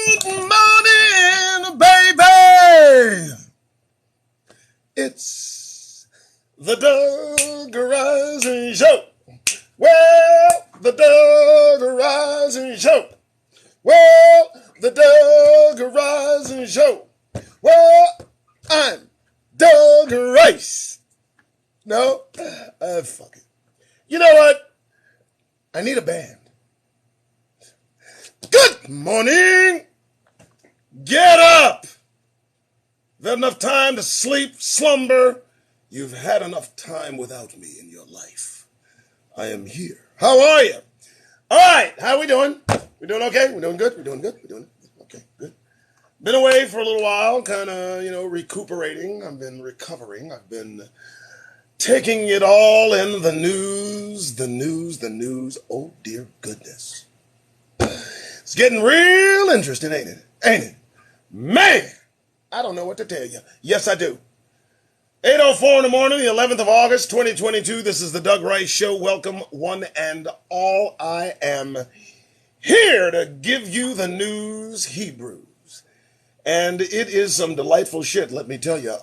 Good morning, baby. It's the Doug Rising Show. Well, the Doug Rising Show. Well, the Doug Rising Show. Well, I'm Doug Rice. No, fuck it. You know what? I need a band. Good morning. Get up. You've had enough time to sleep, slumber. You've had enough time without me in your life. I am here. How are you? All right. How we doing? We doing okay? We doing good? We doing good? We doing okay? Good. Been away for a little while, kind of, recuperating. I've been recovering. I've been taking it all in, the news. Oh, dear goodness. It's getting real interesting, ain't it? Ain't it? Man, I don't know what to tell you. Yes, I do. 8:04 in the morning, the 11th of August, 2022. This is the Doug Rice Show. Welcome, one and all. I am here to give you the news Hebrews. And it is some delightful shit, let me tell you.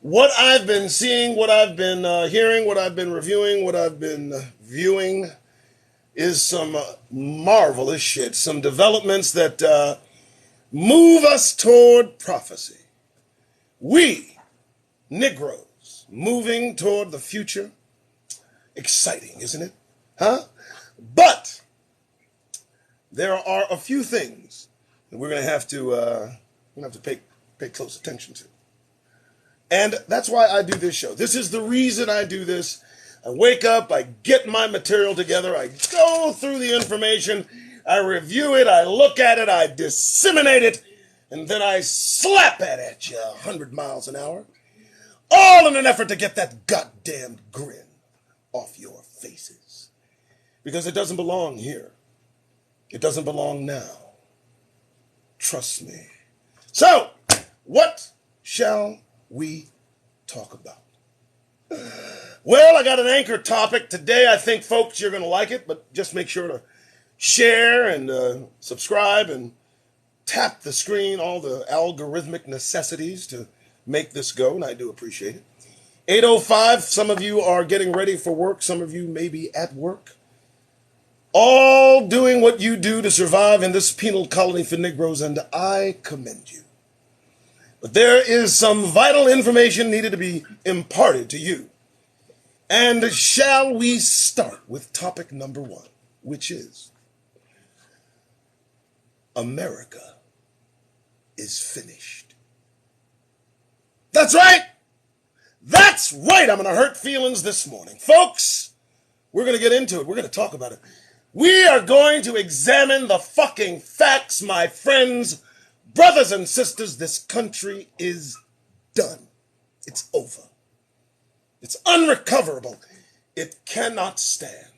What I've been seeing, what I've been hearing, what I've been reviewing, what I've been viewing is some marvelous shit, some developments that move us toward prophecy. We, Negroes, moving toward the future. Exciting, isn't it? Huh? But there are a few things that we're going to have to pay close attention to. And that's why I do this show. This is the reason I do this. I wake up, I get my material together, I go through the information, I review it, I look at it, I disseminate it, and then I slap it at you 100 miles an hour, all in an effort to get that goddamn grin off your faces. Because it doesn't belong here. It doesn't belong now. Trust me. So, what shall we talk about? Well, I got an anchor topic today. I think, folks, you're going to like it, but just make sure to share and subscribe and tap the screen, all the algorithmic necessities to make this go, and I do appreciate it. 8:05, some of you are getting ready for work. Some of you may be at work. All doing what you do to survive in this penal colony for Negroes, and I commend you. But there is some vital information needed to be imparted to you. And shall we start with topic number one, which is America is finished. That's right. That's right. I'm going to hurt feelings this morning. Folks, we're going to get into it. We're going to talk about it. We are going to examine the fucking facts, my friends. Brothers and sisters, this country is done. It's over. It's unrecoverable. It cannot stand.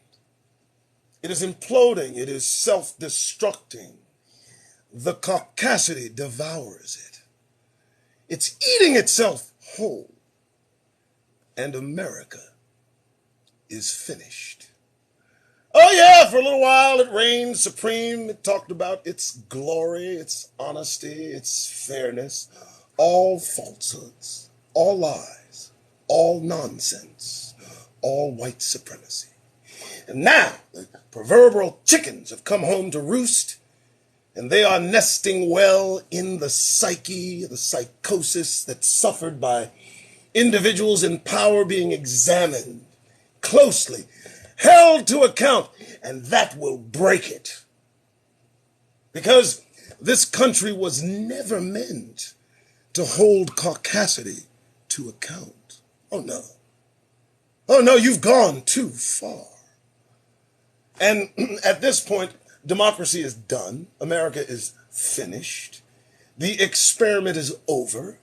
It is imploding. It is self-destructing. The caucasity devours it. It's eating itself whole. And America is finished. Oh yeah, for a little while it reigned supreme. It talked about its glory, its honesty, its fairness, all falsehoods, all lies, all nonsense, all white supremacy. And now the proverbial chickens have come home to roost, and they are nesting well in the psyche, the psychosis that's suffered by individuals in power being examined closely, held to account, and that will break it. Because this country was never meant to hold caucasity to account. Oh no. Oh no, you've gone too far. And at this point, democracy is done. America is finished. The experiment is over.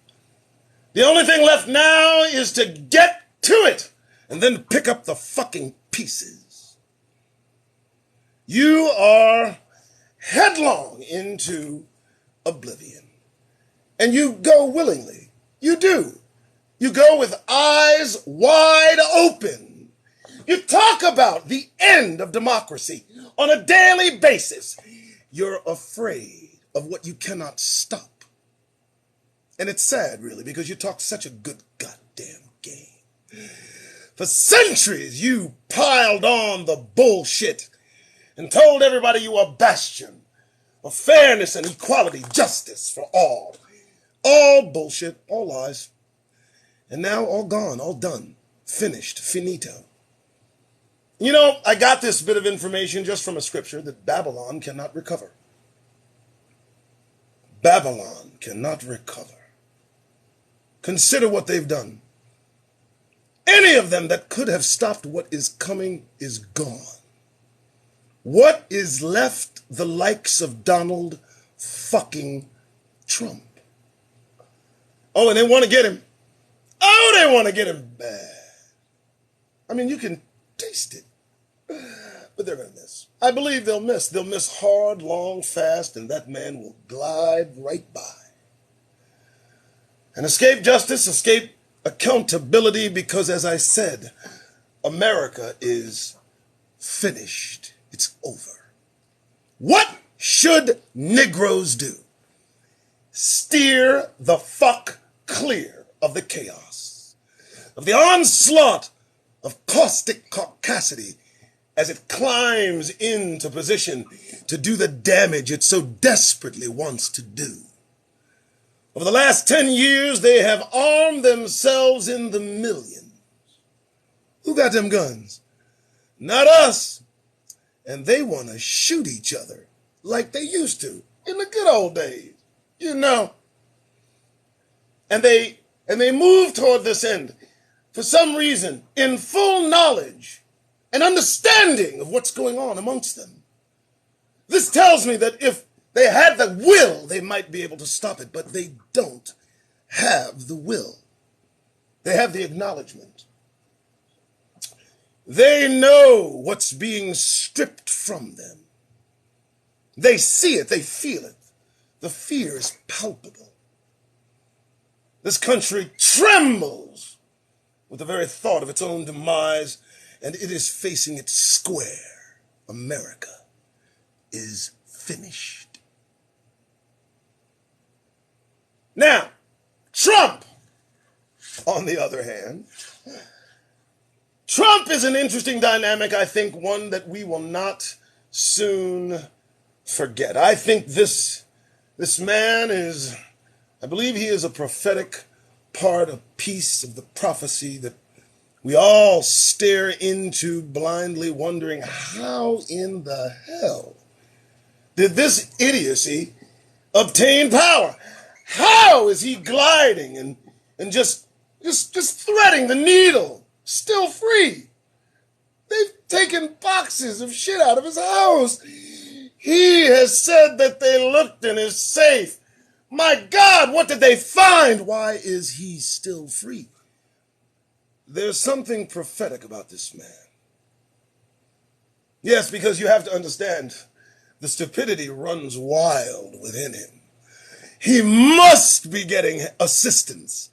The only thing left now is to get to it and then pick up the fucking pieces. You are headlong into oblivion. And you go willingly. You do. You go with eyes wide open. You talk about the end of democracy on a daily basis. You're afraid of what you cannot stop. And it's sad, really, because you talk such a good goddamn game. For centuries, you piled on the bullshit and told everybody you were a bastion of fairness and equality, justice for all. All bullshit, all lies. And now all gone, all done, finished, finito. You know, I got this bit of information just from a scripture that Babylon cannot recover. Babylon cannot recover. Consider what they've done. Any of them that could have stopped what is coming is gone. What is left? The likes of Donald fucking Trump. Oh, and they want to get him. Oh, they want to get him bad. I mean, you can taste it. But they're going to miss. I believe they'll miss. They'll miss hard, long, fast, and that man will glide right by. And escape justice, escape accountability, because as I said, America is finished. It's over. What should Negroes do? Steer the fuck clear of the chaos, of the onslaught of caustic caucasity as it climbs into position to do the damage it so desperately wants to do. Over the last 10 years, they have armed themselves in the millions. Who got them guns? Not us. And they want to shoot each other like they used to in the good old days, you know. And they move toward this end for some reason in full knowledge and understanding of what's going on amongst them. This tells me that if they had the will, they might be able to stop it, but they don't have the will. They have the acknowledgement. They know what's being stripped from them. They see it, they feel it. The fear is palpable. This country trembles with the very thought of its own demise, and it is facing it square. America is finished. Now, Trump, on the other hand, Trump is an interesting dynamic, I think, one that we will not soon forget. I think this man is, I believe he is a prophetic part, a piece of the prophecy that we all stare into blindly, wondering how in the hell did this idiocy obtain power? How is he gliding and just threading the needle, still free? They've taken boxes of shit out of his house. He has said that they looked and is safe. My God, what did they find? Why is he still free? There's something prophetic about this man. Yes, because you have to understand, the stupidity runs wild within him. He must be getting assistance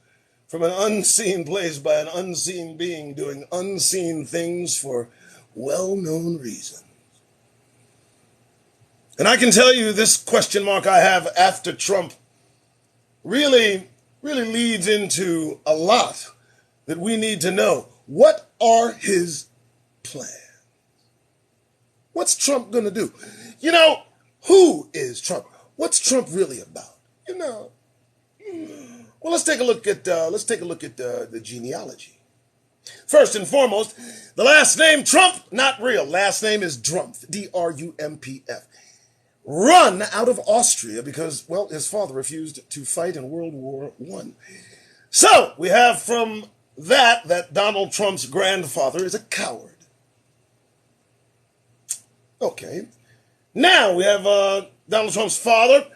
from an unseen place by an unseen being doing unseen things for well-known reasons. And I can tell you this question mark I have after Trump really leads into a lot that we need to know. What are his plans? What's Trump going to do? You know, who is Trump? What's Trump really about? You know, well, let's take a look at the genealogy. First and foremost, the last name Trump, not real. Last name is Drumpf, D-R-U-M-P-F. Run out of Austria because, well, his father refused to fight in World War I. So we have from that Donald Trump's grandfather is a coward. Okay. Now we have Donald Trump's father,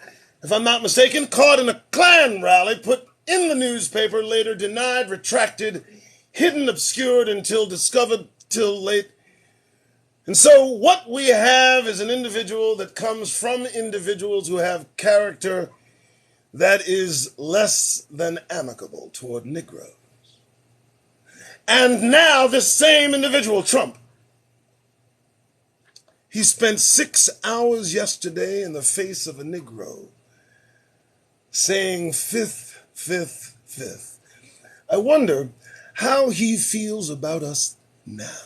if I'm not mistaken, caught in a Klan rally, put in the newspaper, later denied, retracted, hidden, obscured until discovered till late. And so what we have is an individual that comes from individuals who have character that is less than amicable toward Negroes. And now this same individual, Trump, he spent 6 hours yesterday in the face of a Negro saying fifth, fifth, fifth. I wonder how he feels about us now.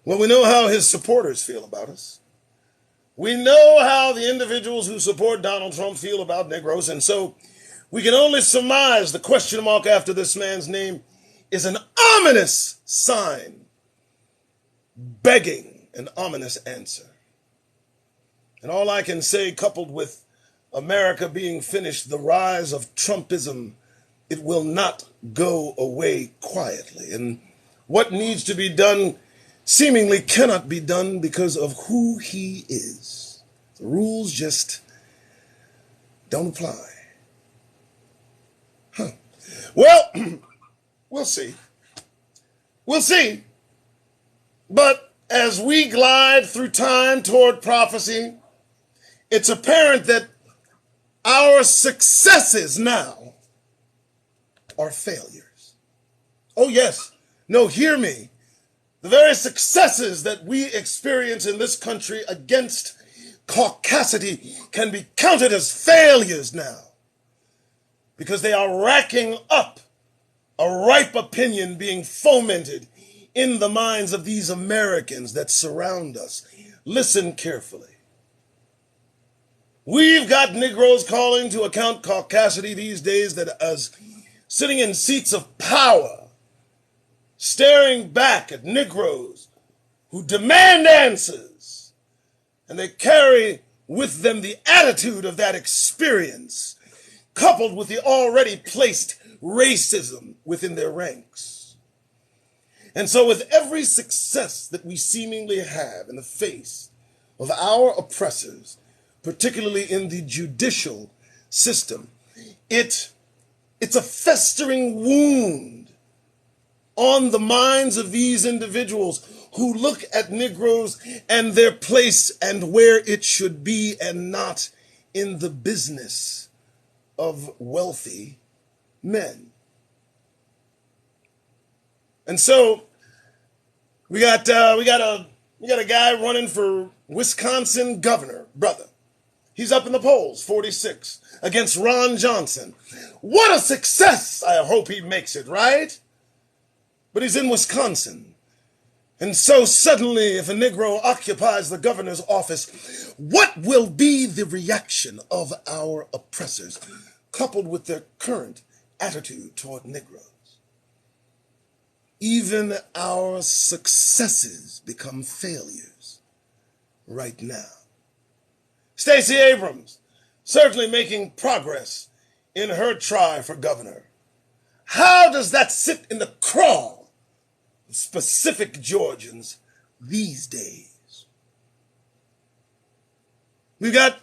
Well, we know how his supporters feel about us. We know how the individuals who support Donald Trump feel about Negroes, and so we can only surmise the question mark after this man's name is an ominous sign, begging an ominous answer. And all I can say, coupled with America being finished, the rise of Trumpism, it will not go away quietly. And what needs to be done seemingly cannot be done because of who he is. The rules just don't apply. Well, we'll see. We'll see. But as we glide through time toward prophecy, it's apparent that our successes now are failures. Oh, yes. No, hear me. The very successes that we experience in this country against caucasity can be counted as failures now, because they are racking up a ripe opinion being fomented in the minds of these Americans that surround us. Listen carefully. We've got Negroes calling to account caucasity these days that as sitting in seats of power, staring back at Negroes who demand answers, and they carry with them the attitude of that experience, coupled with the already placed racism within their ranks. And so with every success that we seemingly have in the face of our oppressors, particularly in the judicial system, it's a festering wound on the minds of these individuals who look at Negroes and their place and where it should be, and not in the business of wealthy men. And so we got a guy running for Wisconsin governor, brother. He's up in the polls, 46, against Ron Johnson. What a success! I hope he makes it, right? But he's in Wisconsin. And so suddenly, if a Negro occupies the governor's office, what will be the reaction of our oppressors, coupled with their current attitude toward Negroes? Even our successes become failures right now. Stacey Abrams, certainly making progress in her try for governor. How does that sit in the craw of specific Georgians these days? We've got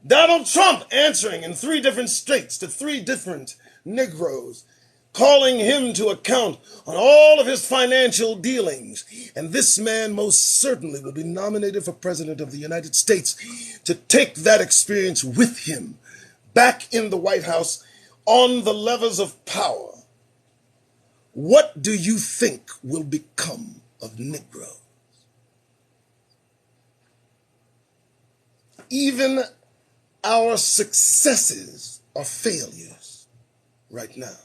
Donald Trump answering in 3 different states to 3 different Negroes, calling him to account on all of his financial dealings. And this man most certainly will be nominated for president of the United States to take that experience with him back in the White House on the levers of power. What do you think will become of Negroes? Even our successes are failures right now.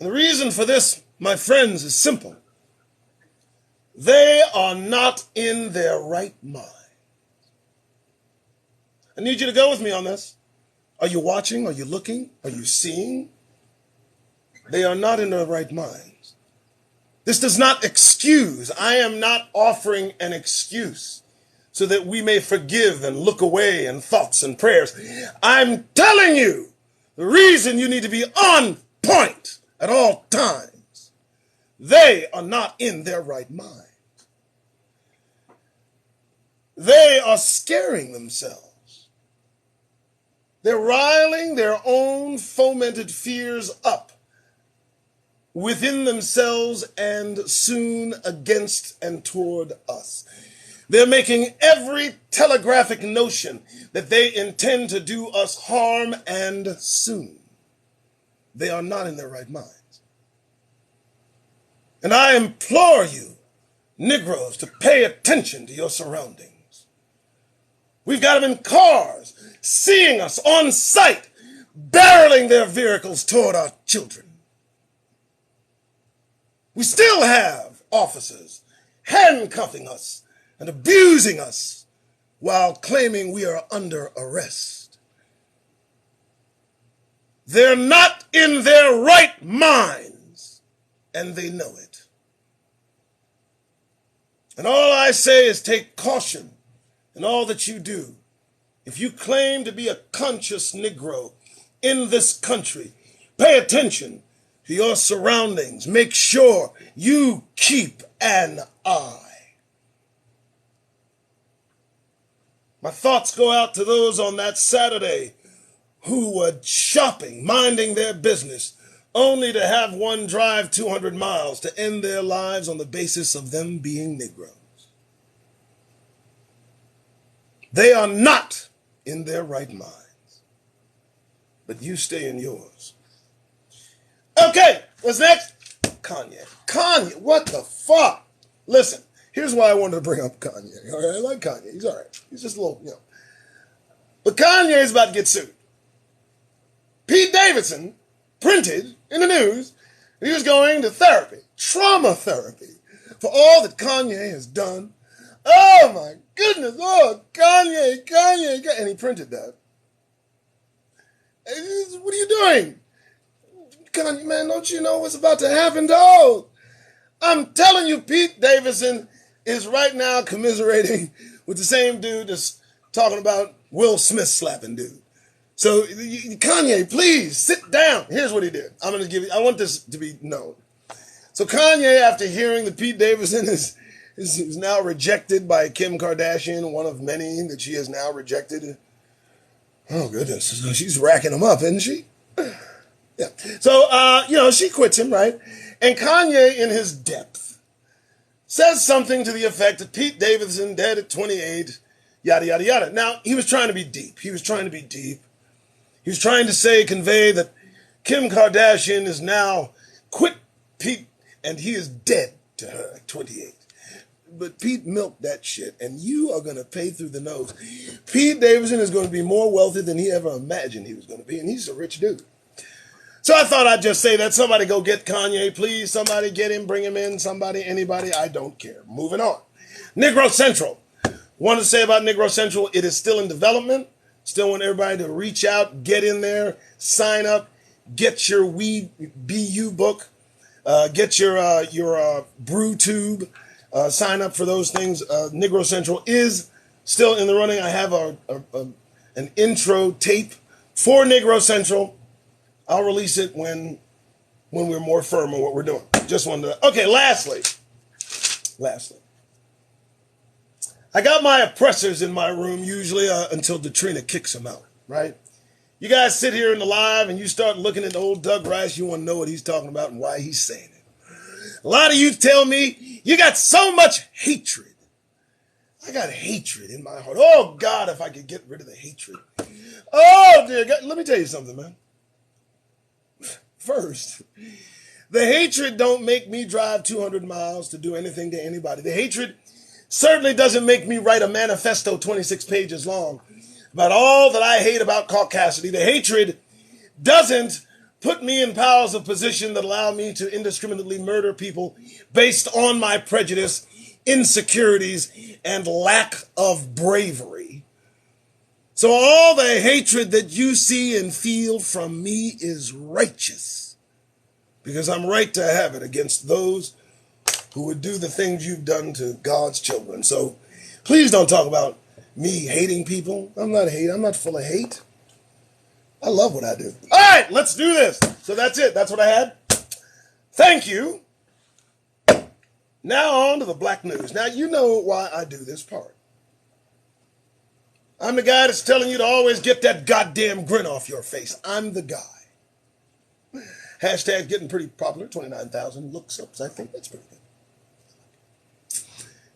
And the reason for this, my friends, is simple. They are not in their right mind. I need you to go with me on this. Are you watching? Are you looking? Are you seeing? They are not in their right minds. This does not excuse. I am not offering an excuse so that we may forgive and look away in thoughts and prayers. I'm telling you the reason you need to be on point at all times. They are not in their right mind. They are scaring themselves. They're riling their own fomented fears up within themselves and soon against and toward us. They're making every telegraphic notion that they intend to do us harm, and soon. They are not in their right minds. And I implore you, Negroes, to pay attention to your surroundings. We've got them in cars, seeing us on sight, barreling their vehicles toward our children. We still have officers handcuffing us and abusing us while claiming we are under arrest. They're not in their right minds, and they know it. And all I say is take caution in all that you do. If you claim to be a conscious Negro in this country, pay attention to your surroundings. Make sure you keep an eye. My thoughts go out to those on that Saturday who were shopping, minding their business, only to have one drive 200 miles to end their lives on the basis of them being Negroes. They are not in their right minds, but you stay in yours. Okay, what's next? Kanye. Kanye, what the fuck? Listen, here's why I wanted to bring up Kanye. All right, I like Kanye. He's all right. He's just a little, But Kanye is about to get sued. Pete Davidson printed in the news he was going to therapy, trauma therapy, for all that Kanye has done. Oh my goodness, oh, Kanye, and he printed that. What are you doing? Kanye, man, don't you know what's about to happen, dog? I'm telling you, Pete Davidson is right now commiserating with the same dude that's talking about Will Smith slapping dude. So, Kanye, please sit down. Here's what he did. I want this to be known. So Kanye, after hearing that Pete Davidson is now rejected by Kim Kardashian, one of many that she has now rejected. Oh, goodness. She's racking him up, isn't she? Yeah. So, she quits him, right? And Kanye, in his depth, says something to the effect that Pete Davidson, dead at 28, yada, yada, yada. Now, he was trying to be deep. He was trying to convey that Kim Kardashian is now quit Pete, and he is dead to her at 28. But Pete milked that shit, and you are going to pay through the nose. Pete Davidson is going to be more wealthy than he ever imagined he was going to be, and he's a rich dude. So I thought I'd just say that. Somebody go get Kanye, please. Somebody get him, bring him in. Somebody, anybody, I don't care. Moving on. Negro Central. Wanted to say about Negro Central, it is still in development. Still want everybody to reach out, get in there, sign up, get your We BU book, get your brew tube, sign up for those things. Negro Central is still in the running. I have an intro tape for Negro Central. I'll release it when we're more firm on what we're doing. Just wanted to. Okay, lastly, I got my oppressors in my room usually until Detrina kicks them out, right? You guys sit here in the live and you start looking at the old Doug Rice, you want to know what he's talking about and why he's saying it. A lot of you tell me you got so much hatred. I got hatred in my heart. Oh, God, if I could get rid of the hatred. Oh, dear God. Let me tell you something, man. First, the hatred don't make me drive 200 miles to do anything to anybody. The hatred certainly doesn't make me write a manifesto 26 pages long about all that I hate about caucasity. The hatred doesn't put me in powers of position that allow me to indiscriminately murder people based on my prejudice, insecurities, and lack of bravery. So all the hatred that you see and feel from me is righteous, because I'm right to have it against those who would do the things you've done to God's children. So please don't talk about me hating people. I'm not full of hate. I love what I do. All right, let's do this. So that's it. That's what I had. Thank you. Now on to the black news. Now you know why I do this part. I'm the guy that's telling you to always get that goddamn grin off your face. I'm the guy. Hashtag getting pretty popular. 29,000 looks ups. I think that's pretty good.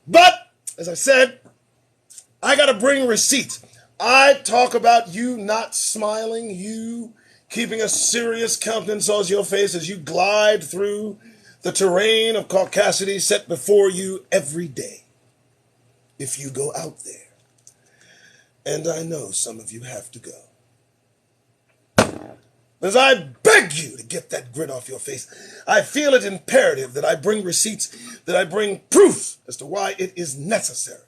But, as I said, I got to bring receipts. I talk about you not smiling, you keeping a serious countenance on your face as you glide through the terrain of caucasity set before you every day, if you go out there. And I know some of you have to go. As I beg you to get that grin off your face, I feel it imperative that I bring receipts, that I bring proof as to why it is necessary.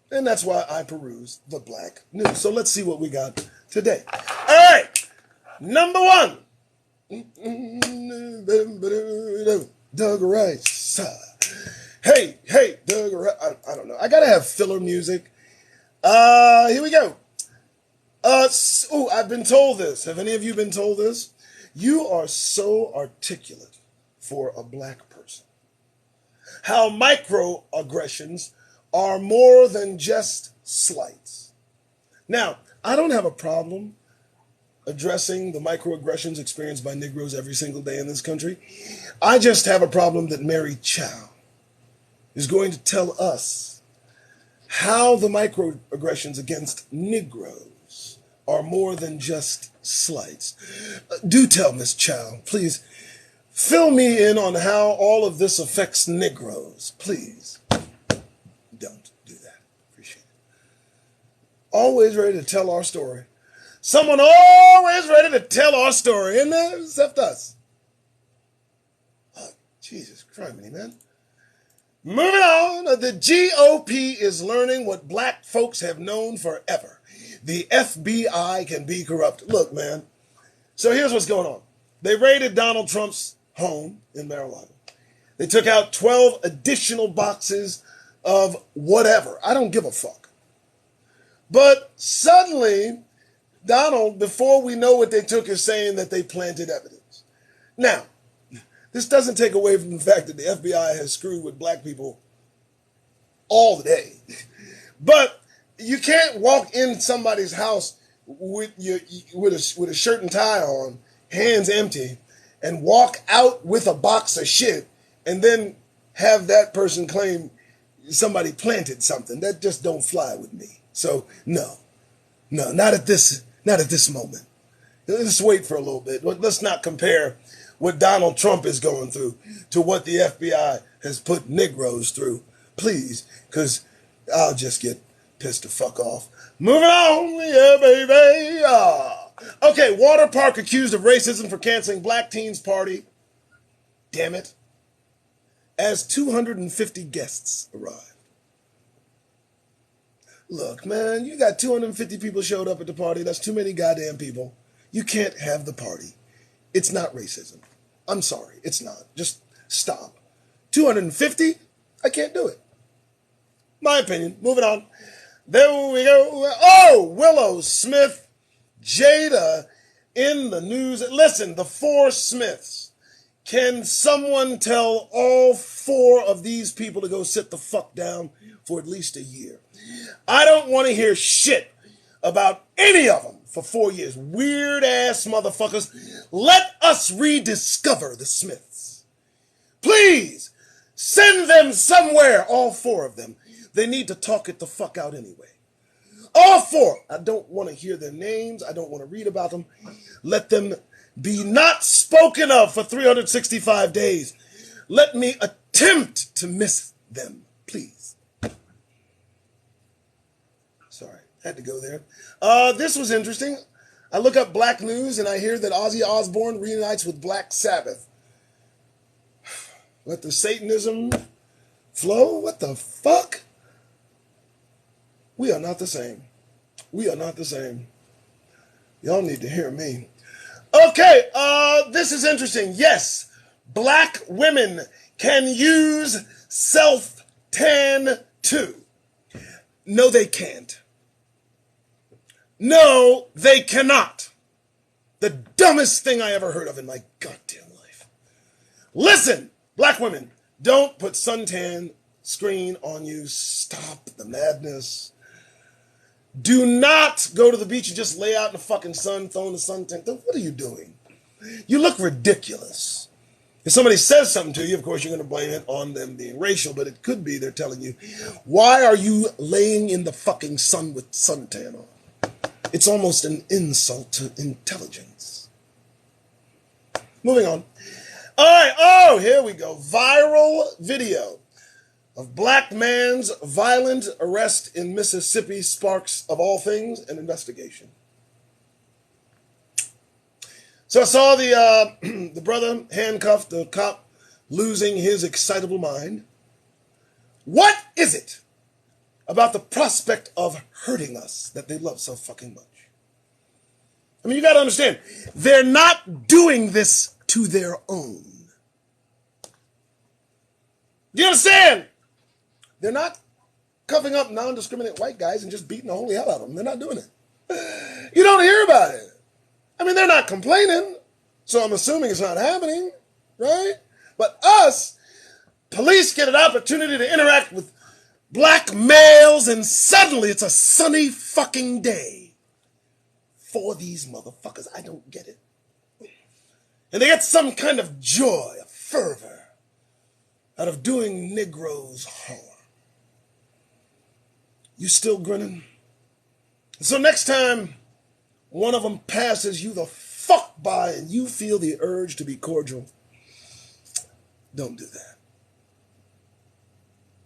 And that's why I peruse the black news. So let's see what we got today. All right, number one. Doug Rice. Hey, Doug Rice. I don't know. I gotta have filler music. Here we go. I've been told this. Have any of you been told this? You are so articulate for a black person. How microaggressions are more than just slights. Now, I don't have a problem addressing the microaggressions experienced by Negroes every single day in this country. I just have a problem that Mary Chow is going to tell us how the microaggressions against Negroes are more than just slights. Do tell Miss Chow, please, fill me in on how all of this affects Negroes, please. Don't do that. Appreciate it. Always ready to tell our story. Someone always ready to tell our story, isn't there? Except us. Oh, Jesus Christ, man. Moving on, the GOP is learning what black folks have known forever. The FBI can be corrupt. Look, man. So here's what's going on. They raided Donald Trump's home in Mar-a-Lago. They took out 12 additional boxes of whatever. I don't give a fuck. But suddenly, Donald, before we know what they took, is saying that they planted evidence. Now, this doesn't take away from the fact that the FBI has screwed with black people all the day. But you can't walk in somebody's house with a shirt and tie on, hands empty, and walk out with a box of shit and then have that person claim somebody planted something. That just don't fly with me. So, no, not at this moment. Let's wait for a little bit. Let's not compare what Donald Trump is going through to what the FBI has put Negroes through. Please, because I'll just get pissed the fuck off. Moving on, yeah, baby. Okay, water park accused of racism for canceling black teens party. Damn it. As 250 guests arrived. Look, man, you got 250 people showed up at the party. That's too many goddamn people. You can't have the party. It's not racism. I'm sorry, it's not. Just stop. 250? I can't do it. My opinion. Moving on. There we go. Oh, Willow Smith, Jada in the news. Listen, the four Smiths. Can someone tell all four of these people to go sit the fuck down for at least a year? I don't want to hear shit about any of them for 4 years. Weird ass motherfuckers. Let us rediscover the Smiths. Please send them somewhere, all four of them. They need to talk it the fuck out anyway. All four. I don't want to hear their names. I don't want to read about them. Let them be not spoken of for 365 days. Let me attempt to miss them, please. Sorry, had to go there. This was interesting. I look up black news and I hear that Ozzy Osbourne reunites with Black Sabbath. Let the Satanism flow? What the fuck? We are not the same. We are not the same. Y'all need to hear me. Okay, this is interesting. Yes, black women can use self-tan too. No, they can't. No, they cannot. The dumbest thing I ever heard of in my goddamn life. Listen, black women, don't put suntan screen on you. Stop the madness. Do not go to the beach and just lay out in the fucking sun, throwing the suntan. What are you doing? You look ridiculous. If somebody says something to you, of course, you're going to blame it on them being racial, but it could be they're telling you, why are you laying in the fucking sun with suntan on? It's almost an insult to intelligence. Moving on. All right. Oh, here we go. Viral video. of black man's violent arrest in Mississippi sparks, of all things, an investigation. So I saw the brother handcuffed, the cop losing his excitable mind. What is it about the prospect of hurting us that they love so fucking much? I mean, you got to understand, they're not doing this to their own. Do you understand? They're not cuffing up non-discriminate white guys and just beating the holy hell out of them. They're not doing it. You don't hear about it. I mean, they're not complaining, so I'm assuming it's not happening, right? But us, police get an opportunity to interact with black males, and suddenly it's a sunny fucking day for these motherfuckers. I don't get it. And they get some kind of joy, a fervor, out of doing Negroes harm. You still grinning? So next time one of them passes you the fuck by and you feel the urge to be cordial, don't do that.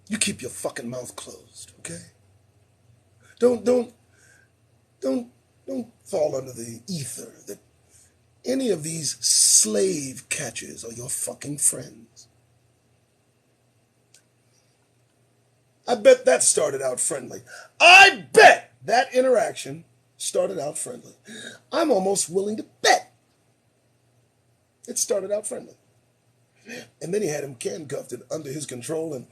You keep your fucking mouth closed, okay? Don't fall under the ether that any of these slave catchers are your fucking friends. I bet that started out friendly. I bet that interaction started out friendly. I'm almost willing to bet it started out friendly. And then he had him handcuffed and under his control and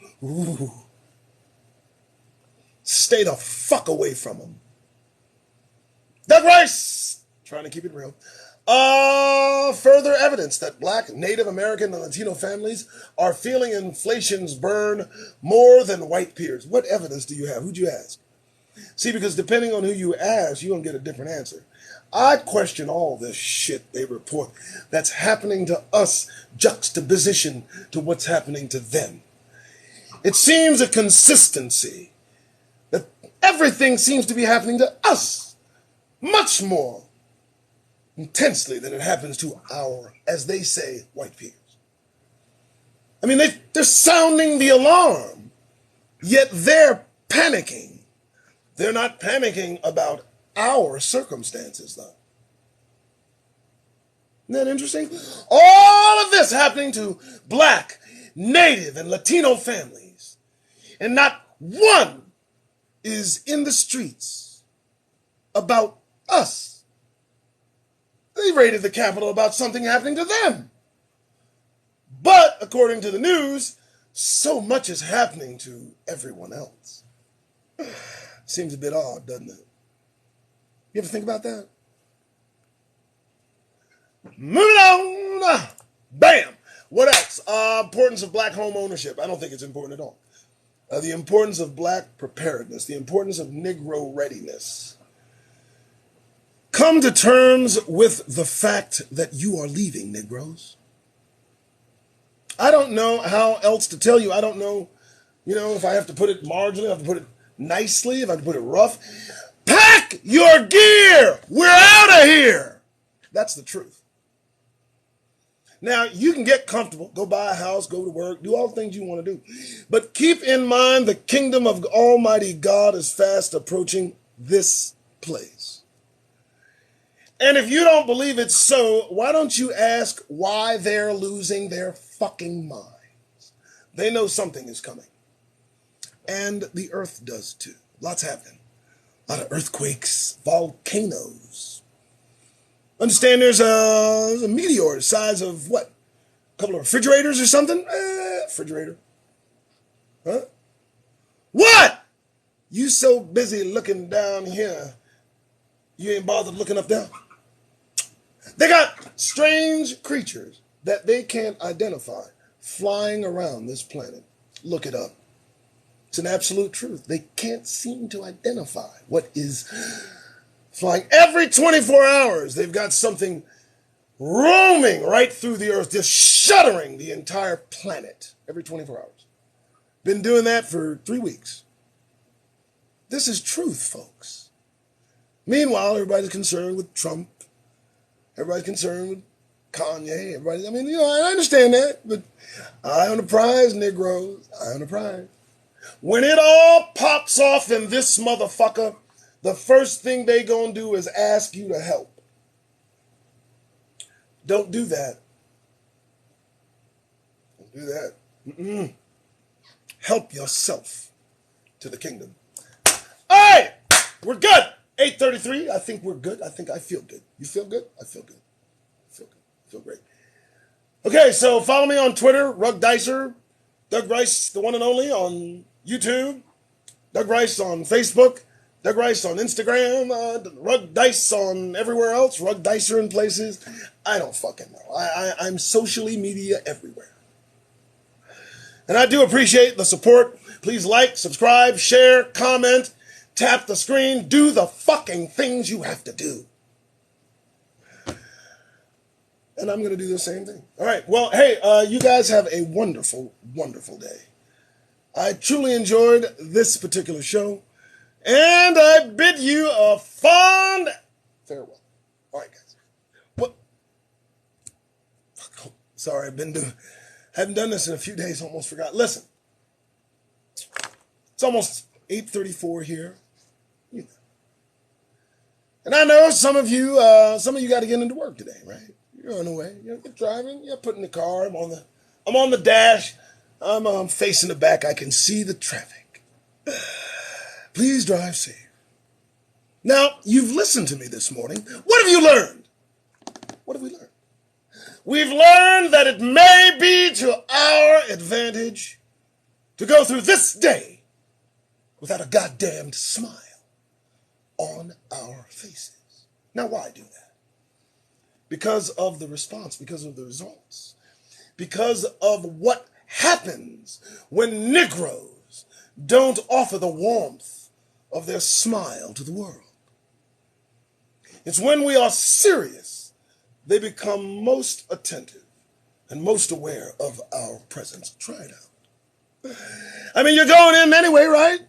stay the fuck away from him. Doug Rice, trying to keep it real. Further evidence that black, Native American, and Latino families are feeling inflation's burn more than white peers. What evidence do you have? Who'd you ask? See, because depending on who you ask, you're going to get a different answer. I question all this shit they report that's happening to us juxtaposition to what's happening to them. It seems a consistency that everything seems to be happening to us much more intensely than it happens to our, as they say, white peers. I mean, they're sounding the alarm, yet they're panicking. They're not panicking about our circumstances, though. Isn't that interesting? All of this happening to black, Native, and Latino families, and not one is in the streets about us. They raided the Capitol about something happening to them. But, according to the news, so much is happening to everyone else. Seems a bit odd, doesn't it? You ever think about that? Moving on. Bam. What else? Importance of black home ownership. I don't think it's important at all. The importance of black preparedness. The importance of Negro readiness. Come to terms with the fact that you are leaving, Negroes. I don't know how else to tell you. I don't know, if I have to put it marginally, if I have to put it nicely, if I have to put it rough. Pack your gear! We're out of here! That's the truth. Now, you can get comfortable, go buy a house, go to work, do all the things you want to do. But keep in mind the kingdom of Almighty God is fast approaching this place. And if you don't believe it's so, why don't you ask why they're losing their fucking minds? They know something is coming. And the earth does too. Lots happening. A lot of earthquakes, volcanoes. Understand there's a meteor the size of what? A couple of refrigerators or something? Refrigerator. Huh? What? You so busy looking down here, you ain't bothered looking up there? They got strange creatures that they can't identify flying around this planet. Look it up. It's an absolute truth. They can't seem to identify what is flying. Every 24 hours, they've got something roaming right through the earth, just shuddering the entire planet every 24 hours. Been doing that for 3 weeks. This is truth, folks. Meanwhile, everybody's concerned with Trump. Everybody's concerned with Kanye. I understand that, but eye on the prize, Negroes. Eye on the prize. When it all pops off in this motherfucker, the first thing they gonna do is ask you to help. Don't do that. Don't do that. Mm-mm. Help yourself to the kingdom. All right, we're good. 8:33. I think we're good. I feel good. You feel good? I feel good. I feel good. I feel great. Okay, so follow me on Twitter, Rug Dicer, Doug Rice, the one and only, on YouTube, Doug Rice on Facebook, Doug Rice on Instagram, Rug Dice on everywhere else, Rug Dicer in places. I don't fucking know. I'm socially media everywhere. And I do appreciate the support. Please like, subscribe, share, comment, tap the screen, do the fucking things you have to do. And I'm going to do the same thing. All right. Well, hey, you guys have a wonderful, wonderful day. I truly enjoyed this particular show. And I bid you a fond farewell. All right, guys. What? Sorry, haven't done this in a few days. Almost forgot. Listen, it's almost 8:34 here. You know. And I know some of you got to get into work today, right? You're on the way. You're driving. You're putting the car. I'm on the dash. I'm facing the back. I can see the traffic. Please drive safe. Now, you've listened to me this morning. What have you learned? What have we learned? We've learned that it may be to our advantage to go through this day without a goddamned smile on our faces. Now, why do that? Because of the response, because of the results, because of what happens when Negroes don't offer the warmth of their smile to the world. It's when we are serious, they become most attentive and most aware of our presence. Try it out. I mean, you're going in anyway, right?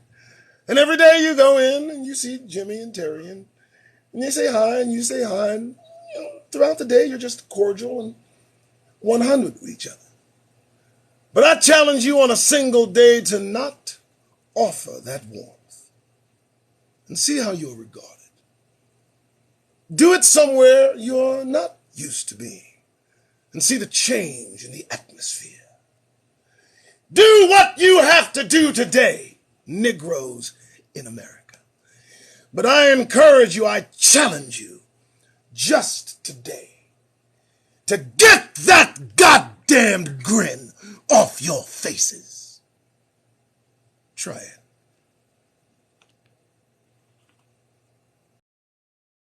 And every day you go in and you see Jimmy and Terry and they say hi and you say hi. And throughout the day, you're just cordial and 100 with each other. But I challenge you on a single day to not offer that warmth and see how you're regarded. Do it somewhere you're not used to being and see the change in the atmosphere. Do what you have to do today, Negroes in America. But I encourage you, I challenge you, just today, to get that goddamn grin off your faces. Try it.